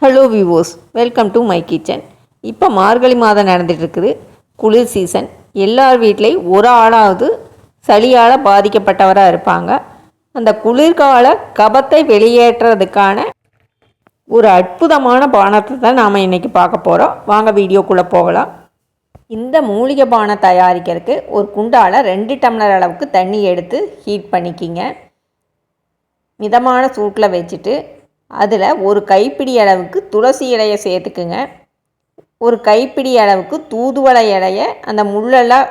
Hello viewers, welcome to my kitchen. இப்போ மார்கழி மாதம் நடந்துகிட்ருக்குது, குளிர் சீசன். எல்லார் வீட்லேயும் ஒரு ஆளாவது சளியால் பாதிக்கப்பட்டவராக இருப்பாங்க. அந்த குளிர்கால கபத்தை வெளியேற்றுறதுக்கான ஒரு அற்புதமான பானத்தை தான் நாம் இன்றைக்கி பார்க்க போகிறோம். வாங்க வீடியோக்குள்ளே போகலாம். இந்த மூலிகை பானம் தயாரிக்கிறதுக்கு ஒரு குண்டால் 2 டம்ளர் அளவுக்கு தண்ணி எடுத்து ஹீட் பண்ணிக்கிங்க. மிதமான சூட்டில் வச்சுட்டு அதில் ஒரு கைப்பிடி அளவுக்கு துளசி இலையை சேர்த்துக்குங்க. ஒரு கைப்பிடி அளவுக்கு தூதுவளை இலையை அந்த முள்ளெல்லாம்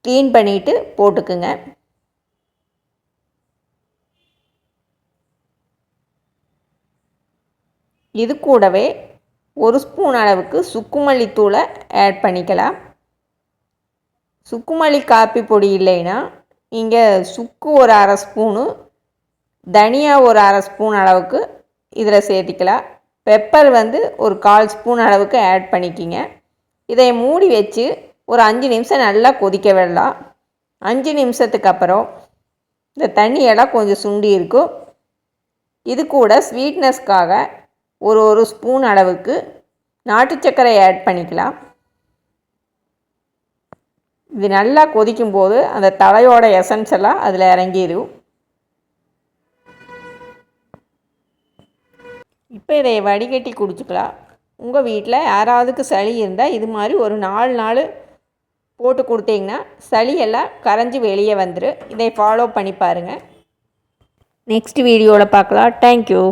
க்ளீன் பண்ணிவிட்டு போட்டுக்குங்க. இது கூடவே 1 ஸ்பூன் அளவுக்கு சுக்குமல்லித்தூளை ஆட் பண்ணிக்கலாம். சுக்குமல்லி காப்பி பொடி இல்லைன்னா நீங்கள் சுக்கு ஒரு 1/2 ஸ்பூனு, தனியா ஒரு 1/2 ஸ்பூன் அளவுக்கு இதில் சேர்த்திக்கலாம். பெப்பர் ஒரு 1/4 ஸ்பூன் அளவுக்கு ஆட் பண்ணிக்கிங்க. இதை மூடி வச்சு ஒரு 5 நிமிஷம் நல்லா கொதிக்க விடலாம். 5 நிமிஷத்துக்கு அப்புறம் இந்த தண்ணியெல்லாம் கொஞ்சம் சுண்டி இருக்கும். இது கூட ஸ்வீட்னஸ்க்காக ஒரு ஸ்பூன் அளவுக்கு நாட்டு சர்க்கரை ஆட் பண்ணிக்கலாம். இது நல்லா கொதிக்கும்போது அந்த தலையோட எசன்ஸ் எல்லாம் அதில் இறங்கிடும். இப்போ இதை வடிகட்டி குடிச்சிக்கலாம். உங்கள் வீட்டில் யாராவதுக்கு சளி இருந்தால் இது மாதிரி ஒரு 4 நாள் போட்டு கொடுத்தீங்கன்னா சளியெல்லாம் கரைஞ்சி வெளியே வந்துடும். இதை ஃபாலோ பண்ணி பாருங்கள். நெக்ஸ்ட் வீடியோவில் பார்க்கலாம். தேங்க்யூ.